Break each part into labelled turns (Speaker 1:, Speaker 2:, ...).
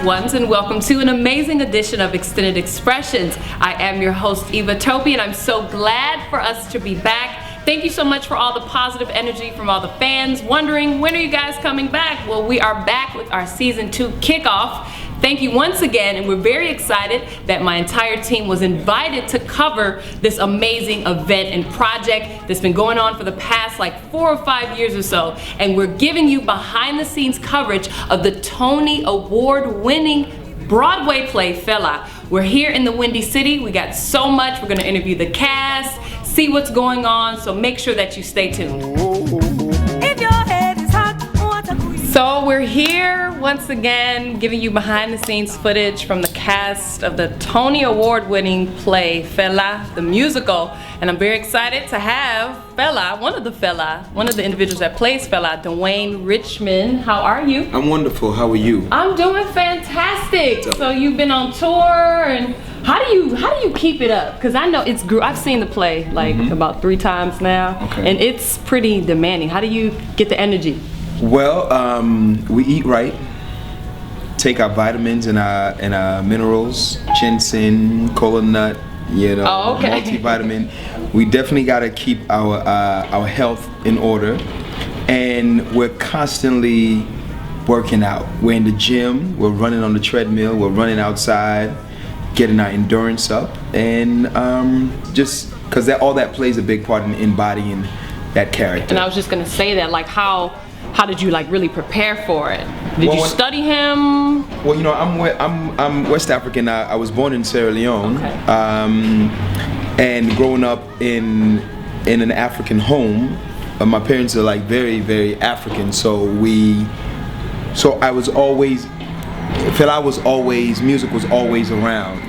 Speaker 1: ones, and welcome to an amazing edition of Xtended Expressions. I am your host, Eva Toby, and I'm so glad for us to be back. Thank you so much for all the positive energy from all the fans wondering, when are you guys coming back? Well, we are back with our season 2 kickoff. Thank you once again, and we're very excited that my entire team was invited to cover this amazing event and project that's been going on for the past like 4 or 5 years or so. And we're giving you behind the scenes coverage of the Tony-Award Winning Broadway play, Fela. We're here in the Windy City. We got so much. We're gonna interview the cast, see what's going on, so make sure that you stay tuned. If your head is hot, so we're here once again giving you behind the scenes footage from the cast of the Tony-Award winning play Fela, the musical. And I'm very excited to have Fela, one of the individuals that plays Fela, Dwayne Richmond. How are you?
Speaker 2: I'm wonderful. How are you?
Speaker 1: I'm doing fantastic. So you've been on tour, and how do you keep it up? Because I know I've seen the play like about 3 times now, and it's pretty demanding. How do you get the energy?
Speaker 2: Well, we eat right, take our vitamins and our minerals, ginseng, cola nut, multivitamin. We definitely got to keep our health in order, and we're constantly working out. We're in the gym, we're running on the treadmill, we're running outside, getting our endurance up, and just because all that plays a big part in embodying that character.
Speaker 1: And I was just gonna say that, like, how did you like really prepare for it? Did you study him?
Speaker 2: Well, you know, I'm West African. I was born in Sierra Leone, and growing up in an African home. My parents are like very, very African, so I was always, music was always around.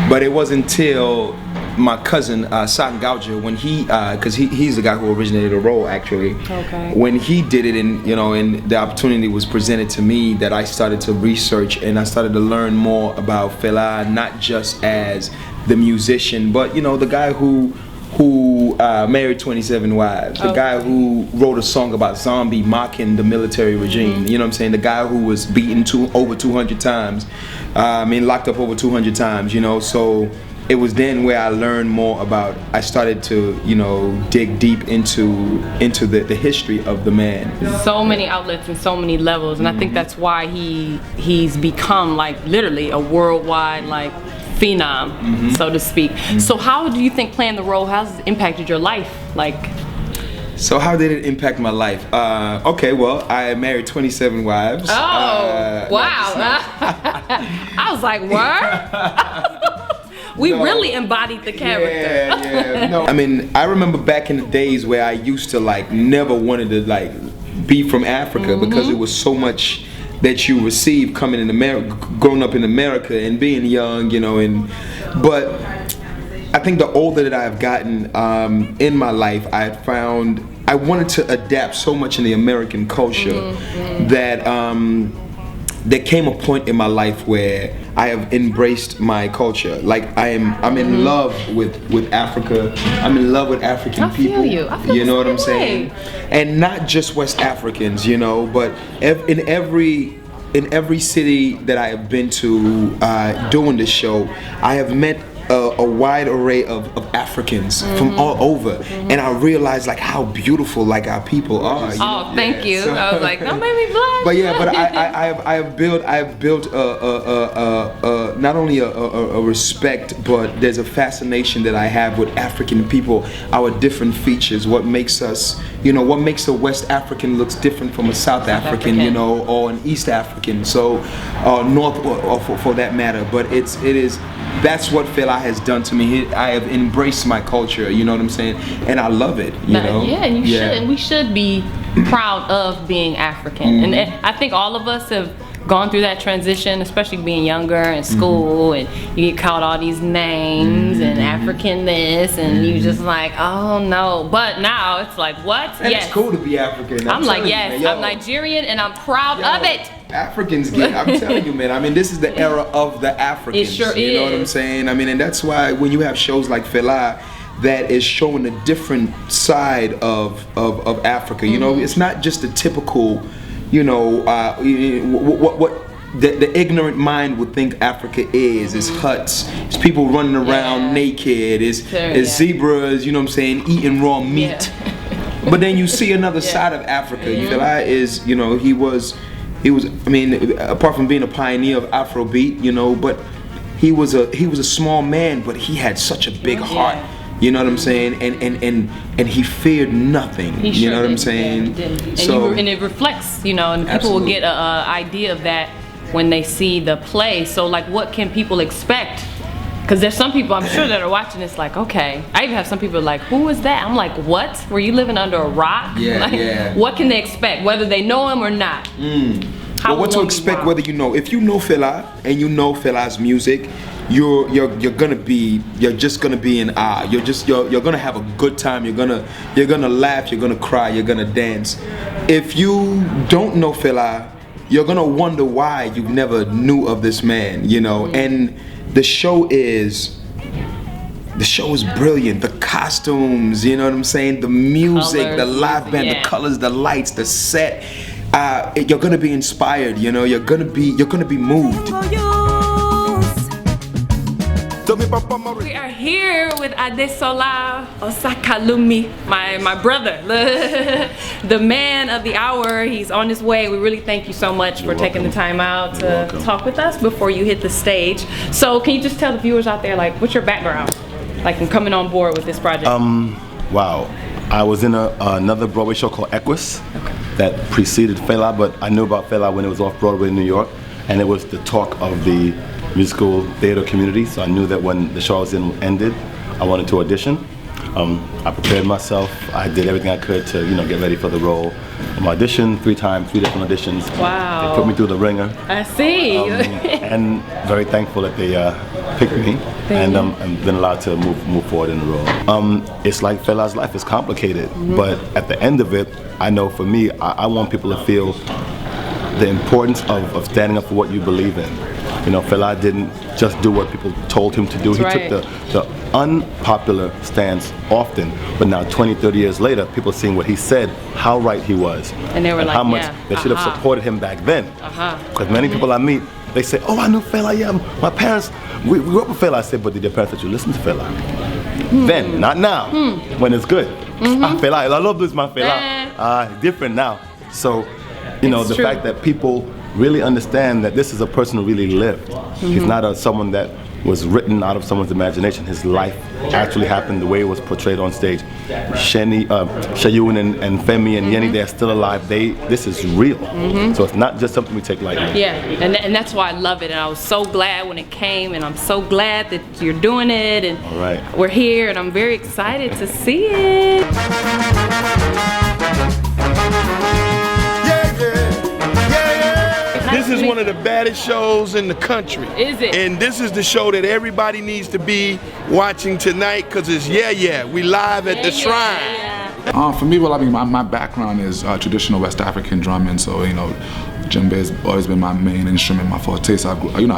Speaker 2: But it wasn't until my cousin San Gauja, when because he's the guy who originated the role actually. When he did it, and the opportunity was presented to me, that I started to research and I started to learn more about Fela, not just as the musician, but the guy who married 27 wives, the guy who wrote a song about zombie mocking the military regime. You know what I'm saying? The guy who was beaten over 200 times, locked up over 200 times. So it was then where I learned more about. I started to dig deep into the history of the man.
Speaker 1: So many outlets and so many levels, and I think that's why he's become like literally a worldwide like phenom, so to speak. So how do you think playing the role has impacted your life?
Speaker 2: So how did it impact my life? Okay, well, I married 27 wives.
Speaker 1: Oh, wow. I was like, what? We really embodied the character.
Speaker 2: Yeah. No, I remember back in the days where I used to never wanted to be from Africa, because it was so much that you receive coming in America, growing up in America and being young, but I think the older that I've gotten in my life, I found I wanted to adapt so much in the American culture that there came a point in my life where I have embraced my culture. I'm in love with Africa. I'm in love with African people.
Speaker 1: I feel
Speaker 2: you know what I'm saying? And not just West Africans, but in every city that I have been to doing this show, I have met a wide array of Africans from all over, and I realized how beautiful our people are.
Speaker 1: Thank you. So, I was like, don't make me blush.
Speaker 2: But I have built not only a respect, but there's a fascination that I have with African people, our different features, what makes us, what makes a West African looks different from a South African, or an East African, so North or for that matter. But that's what Fela has done to me. I have embraced my culture, you know what I'm saying? And I love it,
Speaker 1: Yeah, and you should, and we should be proud of being African. And I think all of us have gone through that transition, especially being younger in school, and you get called all these names and African this, and you just like, oh no. But now it's like, what?
Speaker 2: And it's cool to be African.
Speaker 1: I'm like, yes, I'm Nigerian and I'm proud of it.
Speaker 2: Africans I'm telling you, man, this is the era of the Africans.
Speaker 1: It sure is.
Speaker 2: You know what I'm saying? And that's why when you have shows like Fela that is showing a different side of Africa, it's not just a typical, what the ignorant mind would think Africa is huts, it's people running around naked, it's zebras, you know what I'm saying, eating raw meat. But then you see another side of Africa. Fela is, you know, he was, I mean, apart from being a pioneer of Afrobeat, you know, but he was a small man, but he had such a big heart. You know what I'm saying? And he feared nothing. You know what I'm saying?
Speaker 1: And it reflects, you know, and people will get an idea of that when they see the play. So like, what can people expect? Because there's some people, I'm sure, that are watching this like, okay. I even have some people like, who is that? I'm like, what? Were you living under a rock? Like, what can they expect, whether they know him or not?
Speaker 2: Well, what to expect whether you know. If you know Fela and you know Fela's music, you're just gonna be in awe. You're gonna have a good time. You're gonna laugh. You're gonna cry. You're gonna dance. If you don't know Fela, you're gonna wonder why you never knew of this man. You know, and the show is brilliant. The costumes, you know what I'm saying? The music, the live band, the colors, the lights, the set. You're gonna be inspired. You know, you're gonna be moved.
Speaker 1: We are here with Adesola Osakalumi, my brother, the man of the hour. He's on his way. We really thank you so much for taking the time out to talk with us before you hit the stage. So can you just tell the viewers out there, like, what's your background, like, in coming on board with this project?
Speaker 3: Wow, I was in another Broadway show called Equus that preceded Fela, but I knew about Fela when it was off Broadway in New York, and it was the talk of the musical theater community, so I knew that when the show I was in ended, I wanted to audition. I prepared myself. I did everything I could to, you know, get ready for the role. I auditioned 3 times, 3 different auditions.
Speaker 1: Wow.
Speaker 3: They put me through the ringer.
Speaker 1: I see.
Speaker 3: And very thankful that they picked me, and I've been allowed to move forward in the role. It's like Fela's life is complicated, but at the end of it, I know for me, I want people to feel the importance of standing up for what you believe in. You know, Fela didn't just do what people told him to do. He took the unpopular stance often, but now 20, 30 years later, people seeing what he said, how right he was,
Speaker 1: and they were like,
Speaker 3: how much they should have supported him back then. Because many people I meet, they say, oh, I knew Fela, my parents, we grew up with Fela. I said, but did your parents let you listen to Fela? Then, not now, when it's good. Fela, I love this, my Fela. Different now. So, you know, the fact that people really understand that this is a person who really lived. He's not someone that was written out of someone's imagination. His life actually happened the way it was portrayed on stage. Shayun and Femi and Yenny, they're still alive. This is real. So it's not just something we take lightly.
Speaker 1: Yeah, and that's why I love it. And I was so glad when it came, and I'm so glad that you're doing it, and we're here, and I'm very excited to see it.
Speaker 4: This is one of the baddest shows in the country.
Speaker 1: Is it?
Speaker 4: And this is the show that everybody needs to be watching tonight, because it's we live at the Shrine.
Speaker 5: For me, well, I mean, my background is traditional West African drumming, so, you know, djembe has always been my main instrument, my forte. So I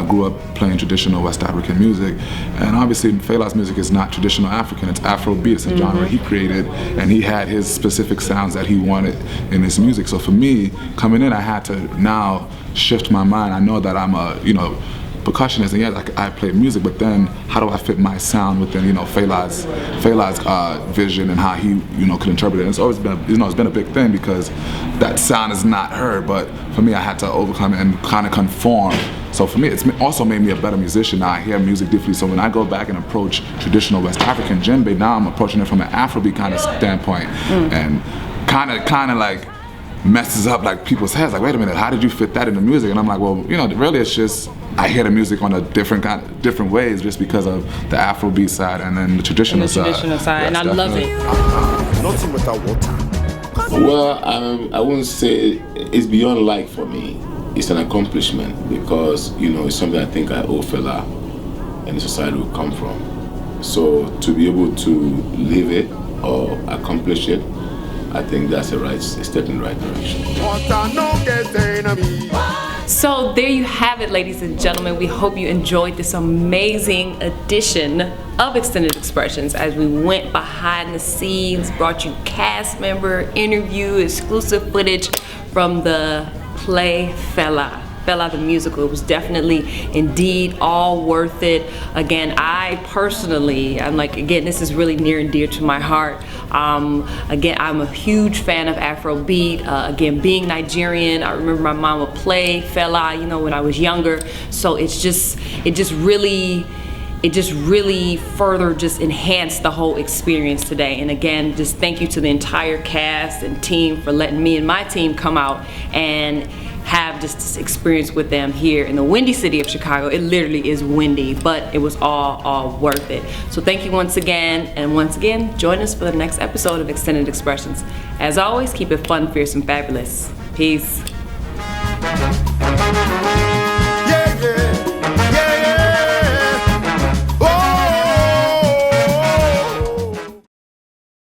Speaker 5: grew up playing traditional West African music, and obviously Fela's music is not traditional African, it's Afrobeat. It's a genre he created, and he had his specific sounds that he wanted in his music. So for me, coming in, I had to now shift my mind. I know that I'm a, you know, percussionist, and yes, I play music, but then how do I fit my sound within, you know, Fela's vision and how he, you know, could interpret it? And it's always been, you know, it's been a big thing because that sound is not her, but for me, I had to overcome it and kind of conform. So for me, it's also made me a better musician. Now I hear music differently, so when I go back and approach traditional West African djembe, now I'm approaching it from an Afrobeat kind of standpoint, and kind of like messes up like people's heads, like, wait a minute, how did you fit that in the music? And I'm like, well, you know, really it's just I hear the music on a different ways just because of the Afrobeat side and then the traditional side.
Speaker 1: Yes, and I love it.
Speaker 4: Nothing without water.
Speaker 6: Well, I wouldn't say it's beyond like for me. It's an accomplishment because, you know, it's something I think I owe Fela and the society we come from. So to be able to live it or accomplish it, I think that's a step in the right direction.
Speaker 1: So there you have it, ladies and gentlemen. We hope you enjoyed this amazing edition of Xtended Expressions as we went behind the scenes, brought you cast member interview, exclusive footage from the play Fela. Fela the Musical. It was definitely, indeed, all worth it. Again, I personally, I'm like, again, this is really near and dear to my heart. Again, I'm a huge fan of Afrobeat. Again, being Nigerian, I remember my mom would play Fela, you know, when I was younger. So it just really further just enhanced the whole experience today. And again, just thank you to the entire cast and team for letting me and my team come out and have just this experience with them here in the windy city of Chicago. It literally is windy, but it was all worth it. So thank you once again, and once again, join us for the next episode of Xtended Expressions. As always, keep it fun, fierce, and fabulous. Peace.